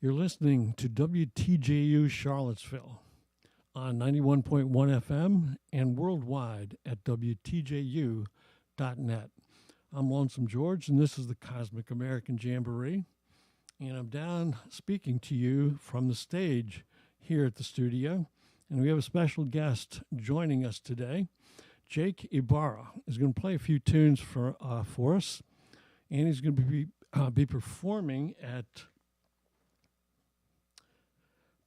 You're listening to WTJU Charlottesville on 91.1 FM and worldwide at WTJU.net. I'm Lonesome George, and this is the Cosmic American Jamboree. And I'm down speaking to you from the stage here at the studio. And we have a special guest joining us today. Jake Ybarra is going to play a few tunes for us. And he's going to be performing at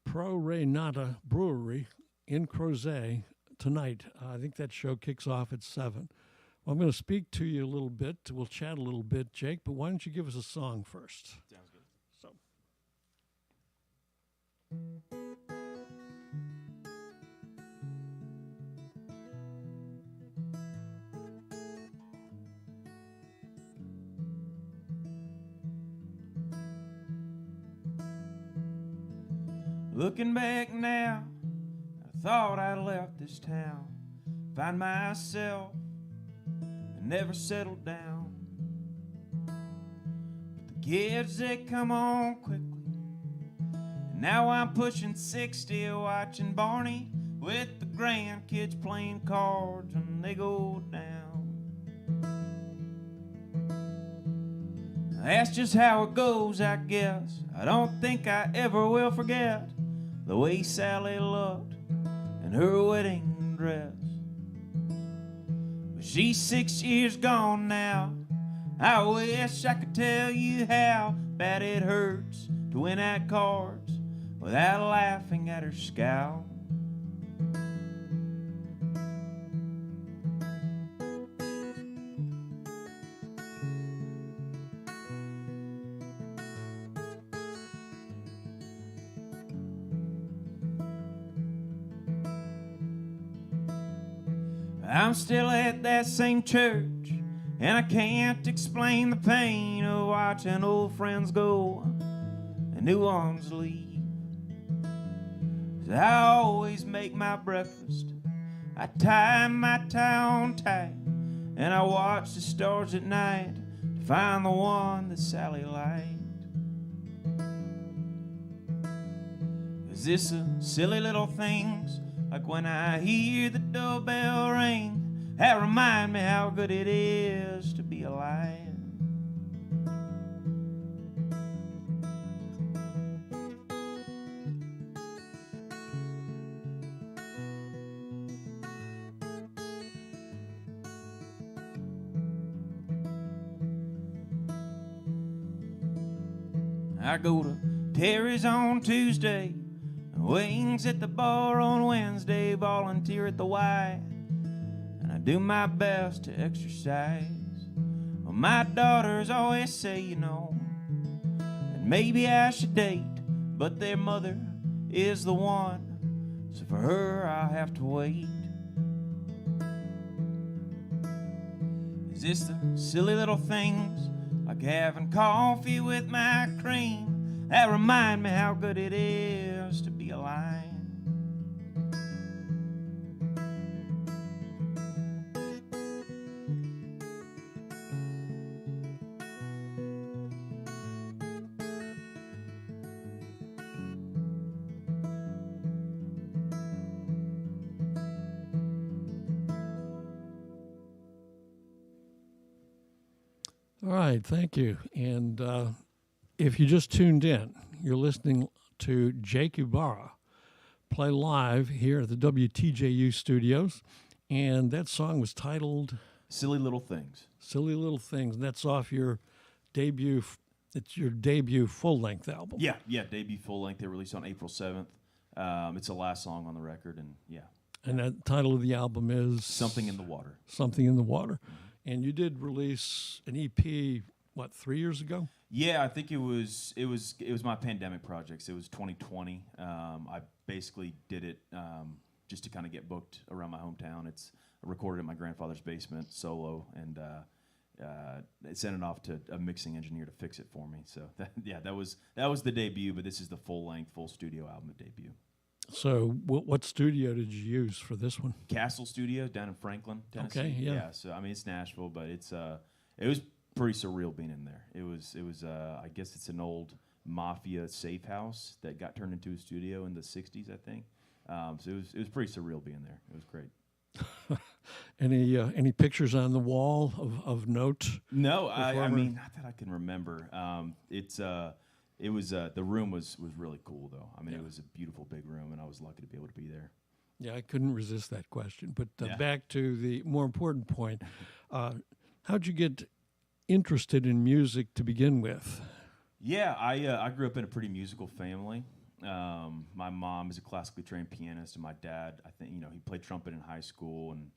Pro Renata Brewery in Crozet tonight. I think that show kicks off at 7. Well, I'm going to speak to you a little bit. We'll chat a little bit, Jake, but why don't you give us a song first? Sounds good. So. Looking back now, I thought I'd left this town, find myself and never settled down. But the kids, they come on quickly, and now I'm pushing 60, watching Barney with the grandkids playing cards when they go down. That's just how it goes, I guess. I don't think I ever will forget the way Sally looked in her wedding dress. But she's 6 years gone now. I wish I could tell you how bad it hurts to win at cards without laughing at her scowl. I'm still at that same church, and I can't explain the pain of watching old friends go and new ones leave. 'Cause I always make my breakfast, I tie my tie on tight, and I watch the stars at night to find the one that Sally liked. Is this a silly little things, like when I hear the doorbell ring, that remind me how good it is to be alive. I go to Terry's on Tuesday, wings at the bar on Wednesday, volunteer at the Y, and I do my best to exercise. Well, my daughters always say, you know, that maybe I should date, but their mother is the one, so for her I'll have to wait. Is this the silly little things, like having coffee with my cream, that remind me how good it is to be alive? All right, thank you. And if you just tuned in, you're listening to Jake Ybarra play live here at the WTJU studios. And that song was titled Silly Little Things. Silly Little Things. And that's off your debut, it's your debut full-length album. Yeah, debut full length. They released on April 7th. It's the last song on the record, and yeah. And the title of the album is Something in the Water. Something in the Water. And you did release an EP, what, 3 years ago? Yeah, I think it was my pandemic projects. It was 2020. I basically did it just to kind of get booked around my hometown. I recorded in my grandfather's basement solo, and sent it off to a mixing engineer to fix it for me. So that was the debut, but this is the full length, full studio album debut. So what studio did you use for this one? Castle Studios down in Franklin, Tennessee. Okay, yeah. So I mean, it's Nashville, but it was pretty surreal being in there. It was I guess it's an old mafia safe house that got turned into a studio in the 60s, I think. So it was pretty surreal being there. It was great. Any pictures on the wall of note? No, I mean, not that I can remember. It was the room was really cool though. I mean, It was a beautiful big room, and I was lucky to be able to be there. Yeah, I couldn't resist that question. But back to the more important point, how'd you get interested in music to begin with? Yeah, I grew up in a pretty musical family. My mom is a classically trained pianist, and my dad, I think, he played trumpet in high school, and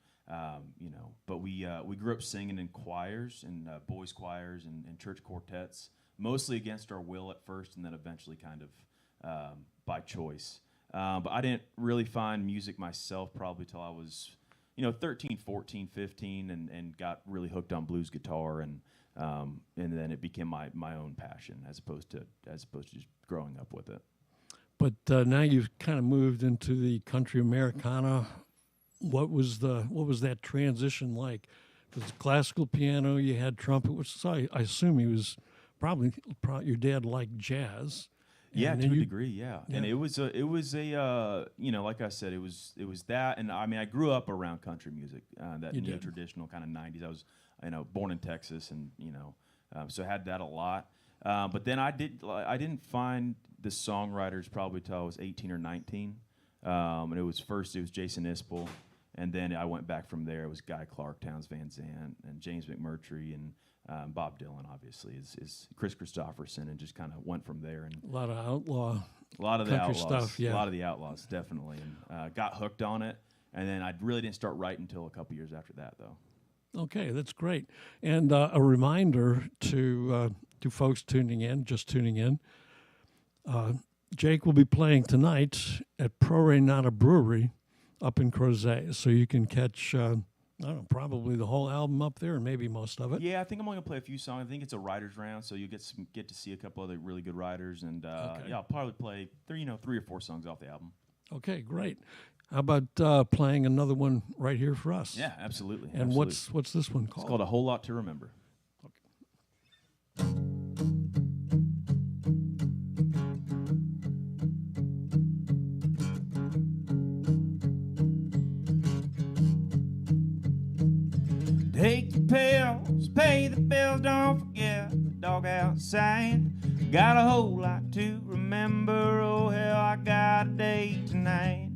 but we grew up singing in choirs and boys' choirs and church quartets, mostly against our will at first, and then eventually kind of by choice. But I didn't really find music myself probably till I was, 13, 14, 15, and got really hooked on blues guitar, and then it became my own passion as opposed to just growing up with it. But now you've kind of moved into the country Americana. What was that transition like? Because classical piano, you had trumpet, which I assume he was probably your dad liked jazz. Yeah, to a degree, yeah. And it was a like I said, it was that, and I mean I grew up around country music, that new traditional kind of 90s. I was born in Texas, and so I had that a lot. But then I didn't find the songwriters probably till I was 18 or 19. And it was Jason Isbell, and then I went back from there. It was Guy Clark, Townes Van Zandt, and James McMurtry, and Bob Dylan, obviously, is Chris Christopherson, and just kind of went from there. And a lot of outlaw, a lot of the country outlaws, stuff, yeah. A lot of the outlaws, definitely, and got hooked on it. And then I really didn't start writing until a couple years after that, though. Okay, that's great. And a reminder to folks tuning in, Jake will be playing tonight at Pro Renata Brewery up in Crozet, so you can catch, probably the whole album up there, or maybe most of it. Yeah, I think I'm only going to play a few songs. I think it's a writer's round, so you get to see a couple other really good writers, and I'll probably play 3 or 4 songs off the album. Okay, great. How about playing another one right here for us? Yeah, absolutely. And absolutely. what's this one called? It's called A Whole Lot to Remember. Take your pills, pay the bills, don't forget the dog outside. Got a whole lot to remember, oh hell, I got a day tonight.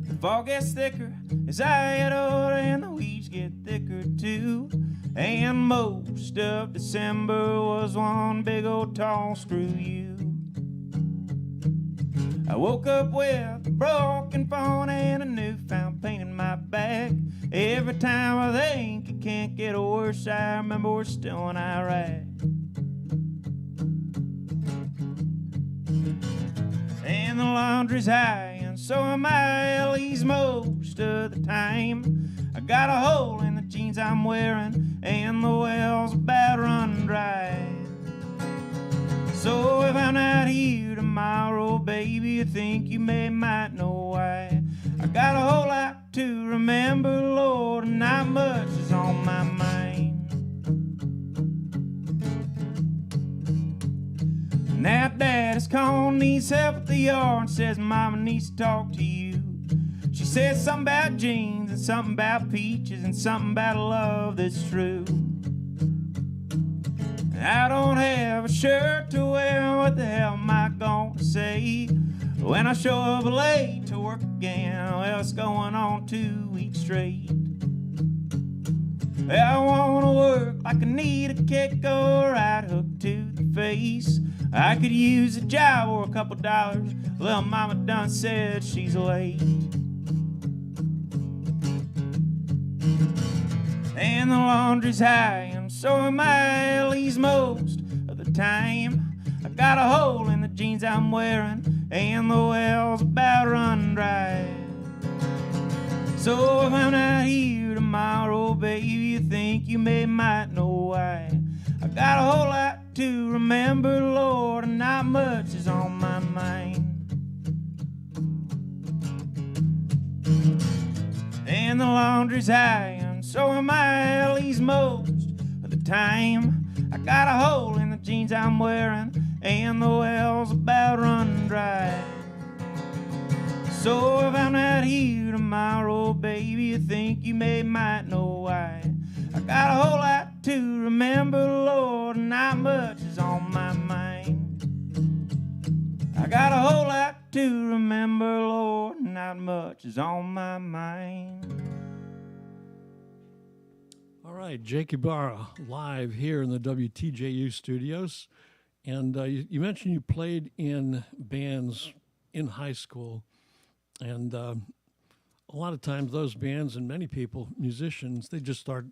The fog gets thicker as I get older, and the weeds get thicker too. And most of December was one big old tall screw you. I woke up with a broken phone and a newfound pain in my back. Every time I think it can't get worse, I remember we're still in Iraq. And the laundry's high, and so am I, at least most of the time. I got a hole in the jeans I'm wearing, and the well's about run dry. So if I'm not here tomorrow, baby, I think you might know why. I got a whole lot to remember, Lord, and not much is on my mind. Now Dad is calling, needs help at the yard, and says Mama needs to talk to you. She said something about jeans and something about peaches and something about a love that's true. I don't have a shirt to wear, what the hell am I gonna say when I show up late to work again? Well, it's going on 2 weeks straight. I wanna work like I need a kick or a right hook to the face. I could use a job or a couple dollars. Little mama done said she's late. And the laundry's high, and so am I, at least most of the time. I got a hole in the jeans I'm wearing, and the well's about run dry. So if I'm not here tomorrow, baby, you think you might know why. I got a whole lot to remember, Lord, and not much is on my mind. And the laundry's high, and so am I, at least most of the time. I got a hole in the jeans I'm wearing, and the well's about run dry. So if I'm not here tomorrow, baby, you think you might know why. I got a whole lot to remember, Lord, and not much is on my mind. I got a whole lot to remember, Lord, and not much is on my mind. All right, Jake Ybarra live here in the WTJU studios. And you mentioned you played in bands in high school. And a lot of times those bands and many people, musicians, they just start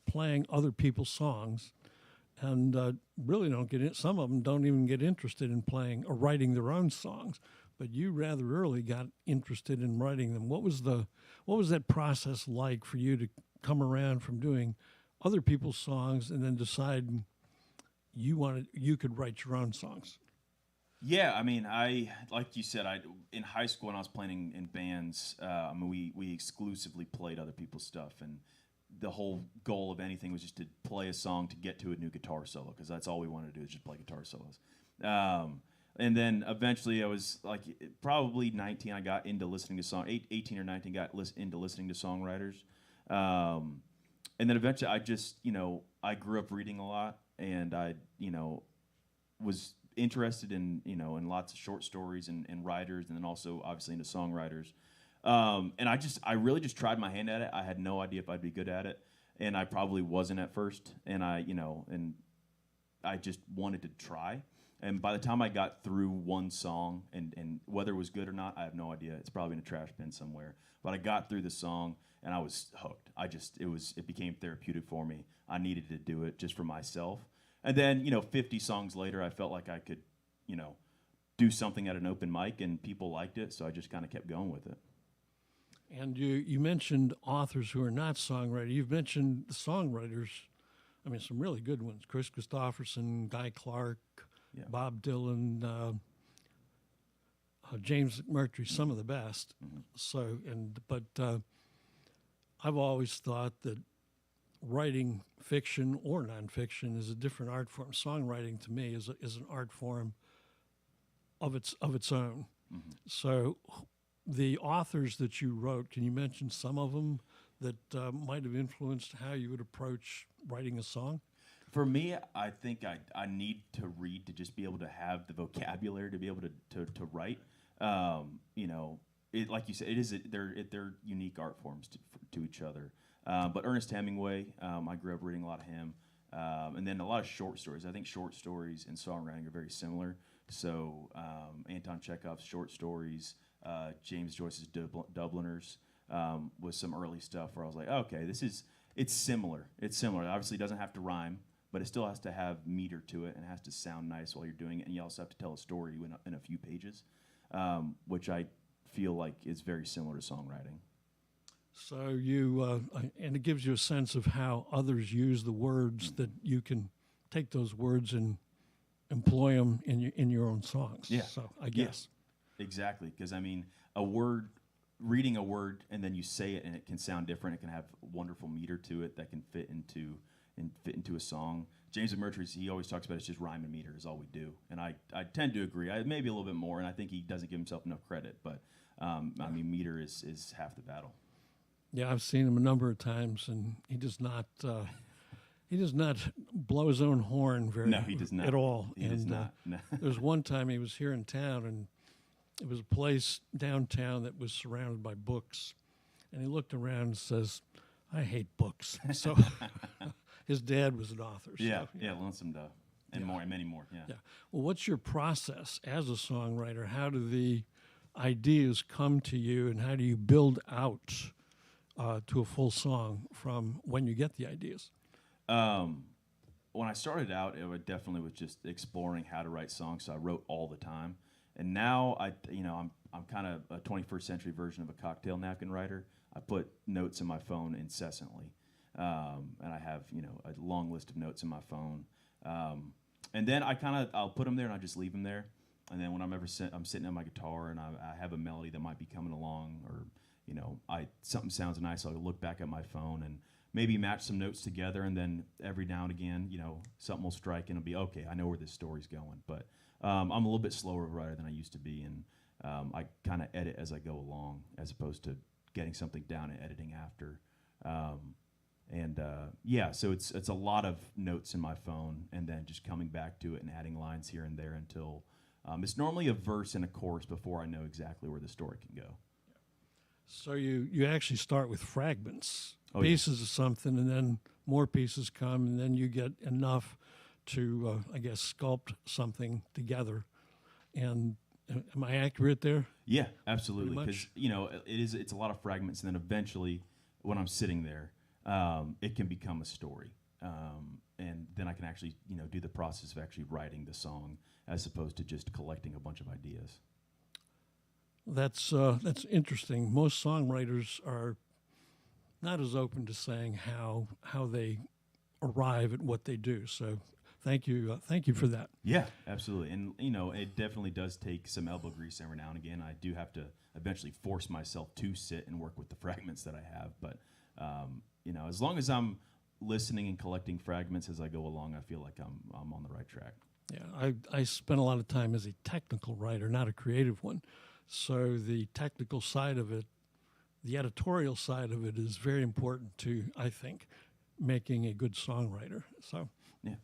playing other people's songs and really don't get it. Some of them don't even get interested in playing or writing their own songs. But you rather early got interested in writing them. What was that process like for you to come around from doing other people's songs and then decide you could write your own songs? Yeah, I mean, like you said, in high school when I was playing in bands, we exclusively played other people's stuff, and the whole goal of anything was just to play a song to get to a new guitar solo, because that's all we wanted to do is just play guitar solos. And then eventually I was like probably 19, I got into listening to 18 or 19, into listening to songwriters. And then eventually I just, I grew up reading a lot, and I, was interested in, in lots of short stories and writers, and then also obviously into songwriters. And I really just tried my hand at it. I had no idea if I'd be good at it, and I probably wasn't at first. And I just wanted to try. And by the time I got through one song, and whether it was good or not, I have no idea. It's probably in a trash bin somewhere. But I got through the song, and I was hooked. It became therapeutic for me. I needed to do it just for myself. And then, 50 songs later, I felt like I could, do something at an open mic, and people liked it, so I just kind of kept going with it. And you mentioned authors who are not songwriters. You've mentioned the songwriters. I mean, some really good ones: Chris Christopherson, Guy Clark, Yeah. Bob Dylan, James McMurtry, some of the best. Mm-hmm. But I've always thought that writing fiction or nonfiction is a different art form. Songwriting to me is an art form of its own. Mm-hmm. So the authors that you wrote, can you mention some of them that might have influenced how you would approach writing a song? For me, I think I need to read to just be able to have the vocabulary to be able to write. Like you said, they're unique art forms to each other. But Ernest Hemingway, I grew up reading a lot of him, and then a lot of short stories. I think short stories and songwriting are very similar. So Anton Chekhov's short stories, James Joyce's Dubliners, was some early stuff where I was like, okay, it's similar. It's similar. It obviously doesn't have to rhyme, but it still has to have meter to it and it has to sound nice while you're doing it. And you also have to tell a story in a few pages, which I feel like is very similar to songwriting. So and it gives you a sense of how others use the words, that you can take those words and employ them in your own songs. Yeah. So I guess. Yeah, exactly. Because reading a word and then you say it and it can sound different. It can have wonderful meter to it that can fit into a song. James McMurtry, he always talks about it's just rhyme and meter is all we do. And I tend to agree. Maybe a little bit more, and I think he doesn't give himself enough credit. But, meter is half the battle. Yeah, I've seen him a number of times, and he does not blow his own horn he does not. At all. He does not. No. There was one time he was here in town, and it was a place downtown that was surrounded by books. And he looked around and says, I hate books. So his dad was an author. Yeah, Lonesome Dove, and more, and many more. Yeah. Well, what's your process as a songwriter? How do the ideas come to you, and how do you build out to a full song from when you get the ideas? When I started out, it definitely was just exploring how to write songs. So I wrote all the time, and now I'm kind of a 21st century version of a cocktail napkin writer. I put notes in my phone incessantly, and I have a long list of notes in my phone. And then I'll put them there and I just leave them there. And then when I'm sitting on my guitar and I have a melody that might be coming along, or something sounds nice, I'll look back at my phone and maybe match some notes together, and then every now and again, something will strike and it'll be, okay, I know where this story's going. But I'm a little bit slower writer than I used to be, and I kind of edit as I go along, as opposed to getting something down and editing after. So it's a lot of notes in my phone, and then just coming back to it and adding lines here and there until it's normally a verse and a chorus before I know exactly where the story can go. So you actually start with fragments, Oh, pieces of something, and then more pieces come, and then you get enough to, sculpt something together. And am I accurate there? Yeah, absolutely. Because it's a lot of fragments, and then eventually, when I'm sitting there, it can become a story, and then I can actually do the process of actually writing the song, as opposed to just collecting a bunch of ideas. That's interesting. Most songwriters are not as open to saying how they arrive at what they do. So thank you for that. Yeah, absolutely. And it definitely does take some elbow grease every now and again. I do have to eventually force myself to sit and work with the fragments that I have. But as long as I'm listening and collecting fragments as I go along, I feel like I'm on the right track. Yeah, I spent a lot of time as a technical writer, not a creative one. So the technical side of it, the editorial side of it, is very important to, I think, making a good songwriter. So yeah,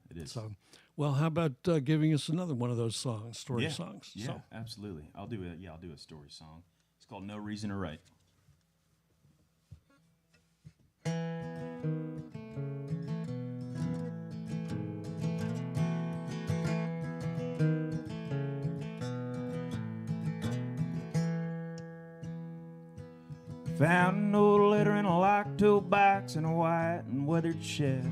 it is. So, well, how about giving us another one of those songs, story songs? Yeah, so. Absolutely. I'll do a story song. It's called No Reason to Write. Found an old letter in a locked toolbox in a white and weathered shed.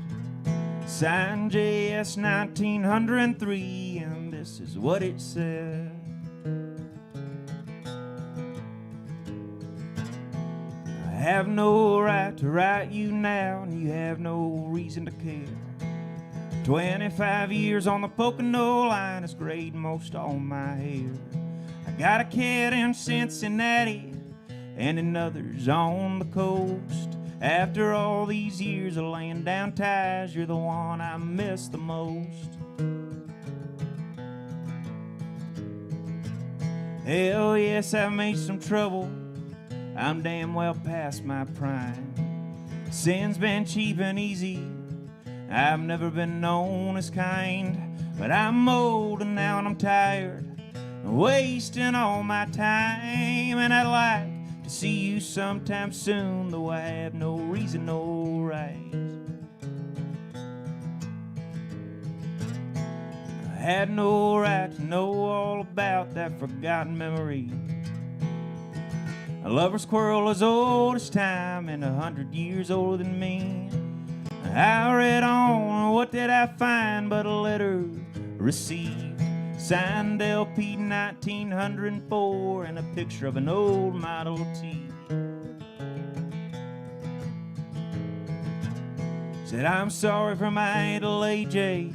Signed JS 1903, and this is what it said. I have no right to write you now, and you have no reason to care. 25 years on the Pocono line has grayed most all my hair. I got a kid in Cincinnati and another's on the coast. After all these years of laying down ties, you're the one I miss the most. Hell yes, I've made some trouble. I'm damn well past my prime. Sin's been cheap and easy. I've never been known as kind. But I'm old and now and I'm tired, wasting all my time. And I'd like to see you sometime soon, though I have no reason, no right. I had no right to know all about that forgotten memory. A lover's quarrel as old as time and 100 years older than me. I read on, what did I find but a letter received, signed LP 1904, and a picture of an old Model T. Said, I'm sorry for my Aunt AJ,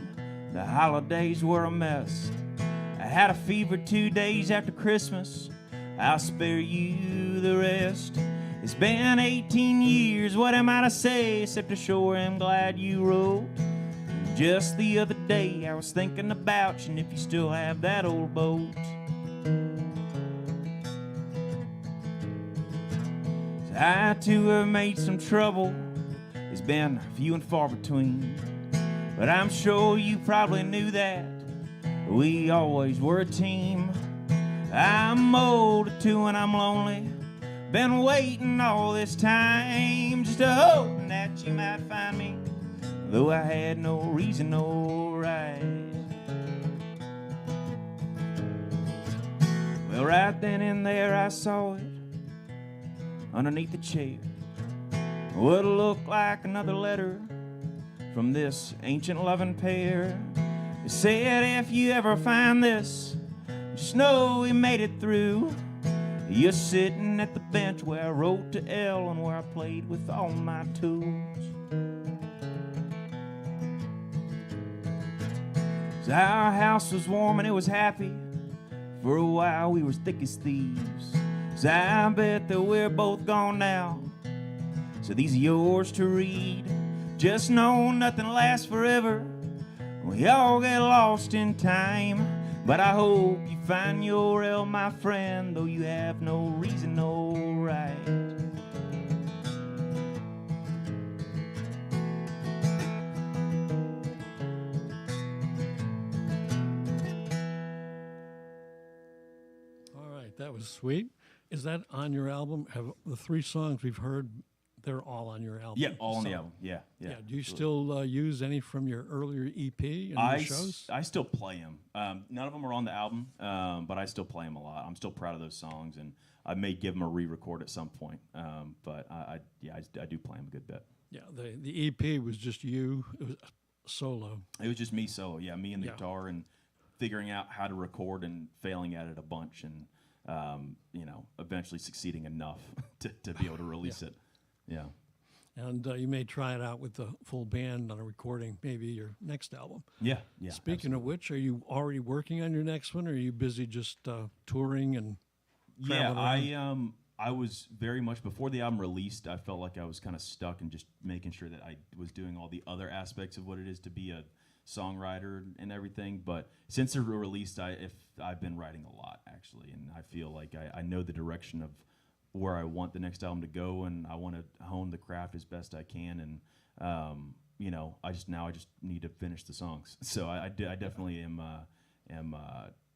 the holidays were a mess. I had a fever 2 days after Christmas, I'll spare you the rest. It's been 18 years, what am I to say, except to sure am glad you wrote. Just the other day I was thinking about you, and if you still have that old boat. So I too have made some trouble, it's been few and far between. But I'm sure you probably knew that we always were a team. I'm old too and I'm lonely, been waiting all this time, just a hoping that you might find me, though I had no reason, no right. Well, right then and there I saw it underneath the chair, what looked like another letter from this ancient loving pair. It said, if you ever find this, just know we made it through. You're sitting at the bench where I wrote to Elle and where I played with all my tools. So our house was warm and it was happy. For a while we were thick as thieves. So I bet that we're both gone now, so these are yours to read. Just know nothing lasts forever. We all get lost in time, but I hope you find your L, my friend, though you have no reason, no right. All right, that was sweet. Is that on your album? Have the 3 songs we've heard, they're all on your album? Yeah, all on the So- album. Yeah. Do you still use any from your earlier EP in your shows? I still play them. None of them are on the album, but I still play them a lot. I'm still proud of those songs, and I may give them a re-record at some point. But I do play them a good bit. Yeah, the EP was just you. It was solo. It was just me solo. Yeah, me and the Yeah. guitar, and figuring out how to record and failing at it a bunch, and eventually succeeding enough to be able to release it. Yeah. And you may try it out with the full band on a recording, maybe your next album. Yeah. Speaking of which, are you already working on your next one, or are you busy just touring and traveling around? I was very much, before the album released, I felt like I was kind of stuck in just making sure that I was doing all the other aspects of what it is to be a songwriter and everything. But since it released, I've been writing a lot, actually, and I feel like I know the direction of where I want the next album to go, and I want to hone the craft as best I can. And I just need to finish the songs. So I definitely am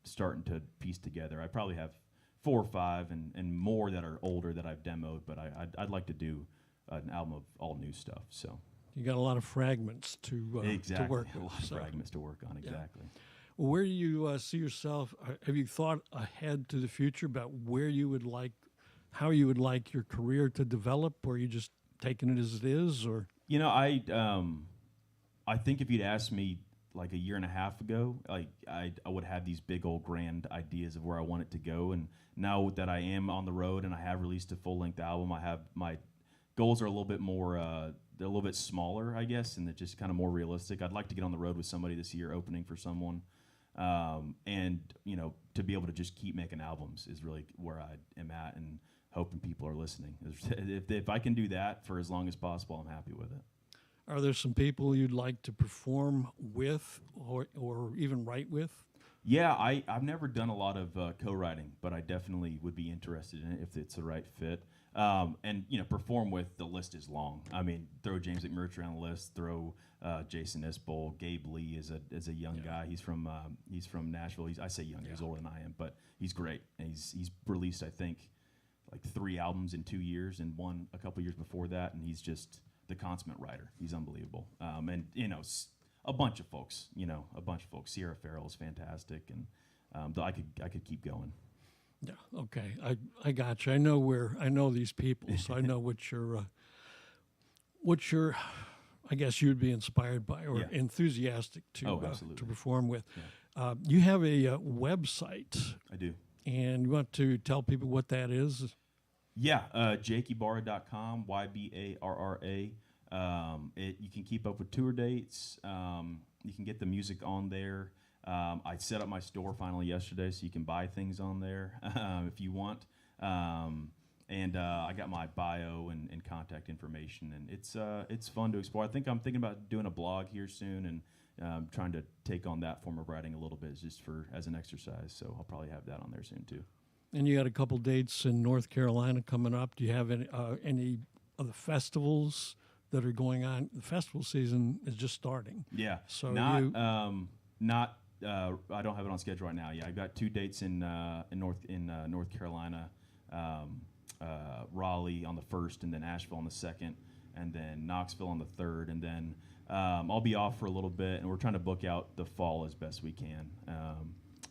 starting to piece together. I probably have 4 or 5 and more that are older that I've demoed, but I'd like to do an album of all new stuff. So You got a lot of fragments to work with. A lot of fragments to work on. Exactly. Yeah. Well, where do you see yourself? Have you thought ahead to the future about how you would like your career to develop, or are you just taking it as it is? Or I think if you'd asked me like a year and a half ago, like I would have these big old grand ideas of where I want it to go. And now that I am on the road and I have released a full length album, I have my goals are a little bit more. They're a little bit smaller, I guess, and they're just kind of more realistic. I'd like to get on the road with somebody this year, opening for someone, and to be able to just keep making albums is really where I am at, and hoping people are listening. If I can do that for as long as possible, I'm happy with it. are there some people you'd like to perform with, or even write with? Yeah, I've never done a lot of co-writing, but I definitely would be interested in it if it's the right fit. And perform with, the list is long. I mean, throw James McMurtry on the list, throw Jason Isbell, Gabe Lee is a young guy. He's from Nashville. I say young, he's older than I am, but he's great. And he's released, I think, like 3 albums in 2 years, and one a couple years before that, and he's just the consummate writer. He's unbelievable. And a bunch of folks. Sierra Farrell is fantastic, and I could keep going. Yeah. Okay. I got you. I know these people, so I know what you're. I guess you'd be inspired by or enthusiastic to perform with. Yeah. You have a website. I do. And you want to tell people what that is? Yeah, JakeYbarra.com, YBARRA. You can keep up with tour dates. You can get the music on there. I set up my store finally yesterday, so you can buy things on there if you want. And I got my bio and contact information, and it's fun to explore. I'm thinking about doing a blog here soon, and trying to take on that form of writing a little bit just as an exercise. So I'll probably have that on there soon too. And you got a couple dates in North Carolina coming up. Do you have any of the festivals that are going on? The festival season is just starting. Yeah. So I don't have it on schedule right now. Yeah, I've got 2 dates in North Carolina, Raleigh on the 1st, and then Asheville on the 2nd, and then Knoxville on the 3rd, and then I'll be off for a little bit, and we're trying to book out the fall as best we can.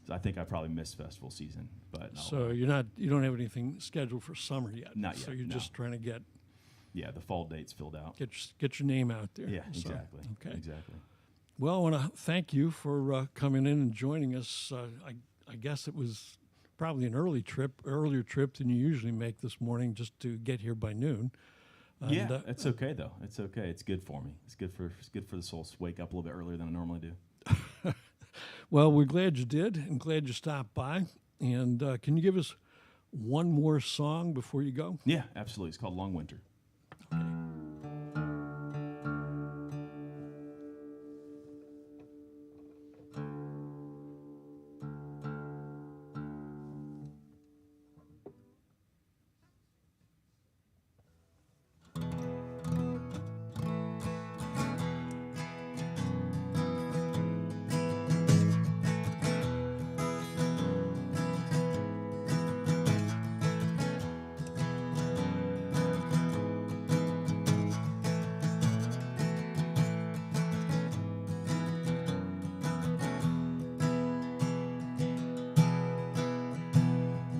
So I think I probably missed festival season, but so you don't have anything scheduled for summer yet. Not yet. So you're just trying to get the fall dates filled out. Get your name out there. Yeah, So, exactly. okay. Exactly. Well, I want to thank you for coming in and joining us. I guess it was probably an earlier trip than you usually make this morning, just to get here by noon. And, it's okay though. It's okay. It's good for me. It's good for the soul to wake up a little bit earlier than I normally do. Well, we're glad you did, and glad you stopped by. And can you give us one more song before you go? Yeah, absolutely. It's called Long Winter. Okay.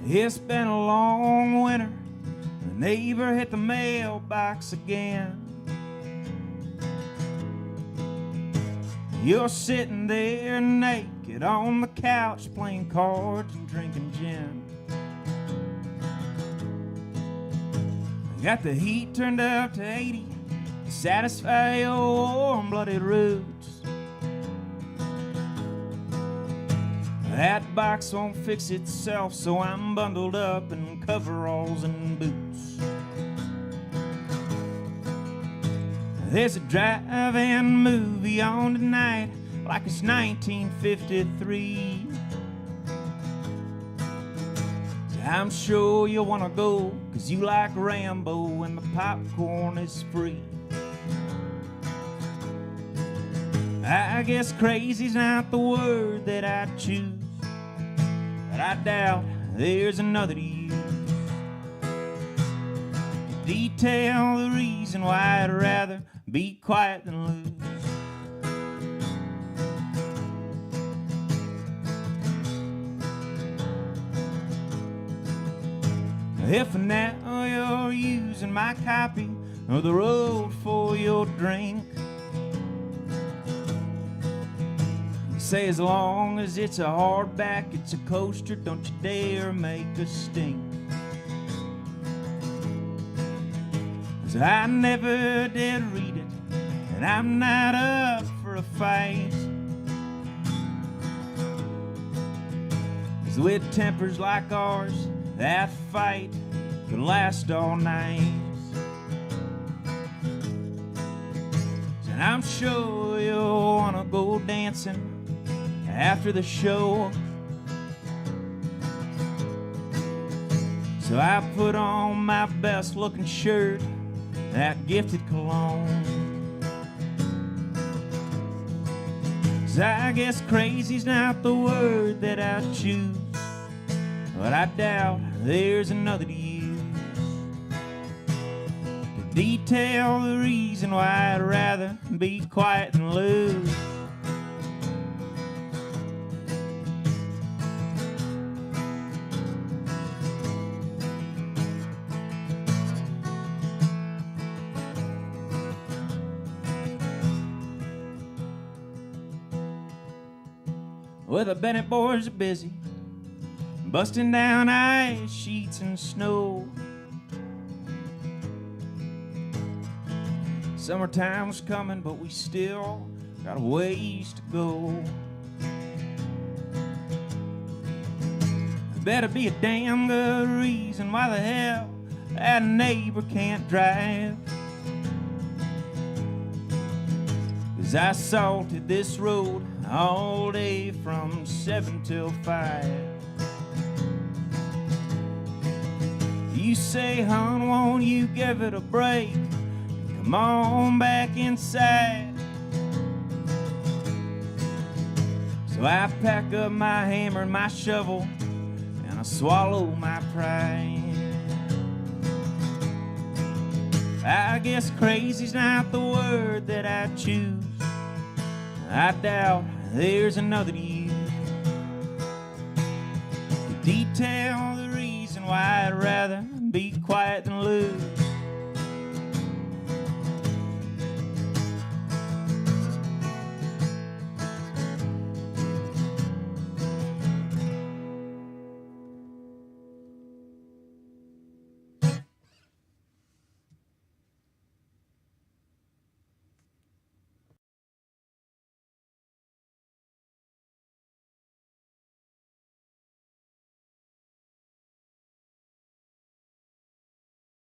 It's been a long winter. The neighbor hit the mailbox again. You're sitting there naked on the couch playing cards and drinking gin. Got the heat turned up to 80 to satisfy your warm-blooded roots. That box won't fix itself, so I'm bundled up in coveralls and boots. There's a drive-in movie on tonight like it's 1953. I'm sure you'll want to go, 'cause you like Rambo and the popcorn is free. I guess crazy's not the word that I choose, but I doubt there's another to use to detail the reason why I'd rather be quiet than lose. If now you're using my copy of The Road for your drink, you say as long as it's a hardback, it's a coaster, don't you dare make a stink. 'Cause I never did read it, and I'm not up for a fight. 'Cause with tempers like ours, that fight could last all night. And I'm sure you'll wanna go dancing after the show. So I put on my best looking shirt, that gifted cologne. 'Cause I guess crazy's not the word that I choose, but I doubt there's another to use to detail the reason why I'd rather be quiet than lose. Well, the Bennett boys are busy busting down ice sheets and snow. Summertime's coming, but we still got a ways to go. Better be a damn good reason why the hell that neighbor can't drive. 'Cause I salted this road all day from 7 till 5. You say, hon, won't you give it a break? Come on back inside. So I pack up my hammer and my shovel, and I swallow my pride. I guess crazy's not the word that I choose. I doubt there's another to use to detail the reason why I'd rather be quiet than lose.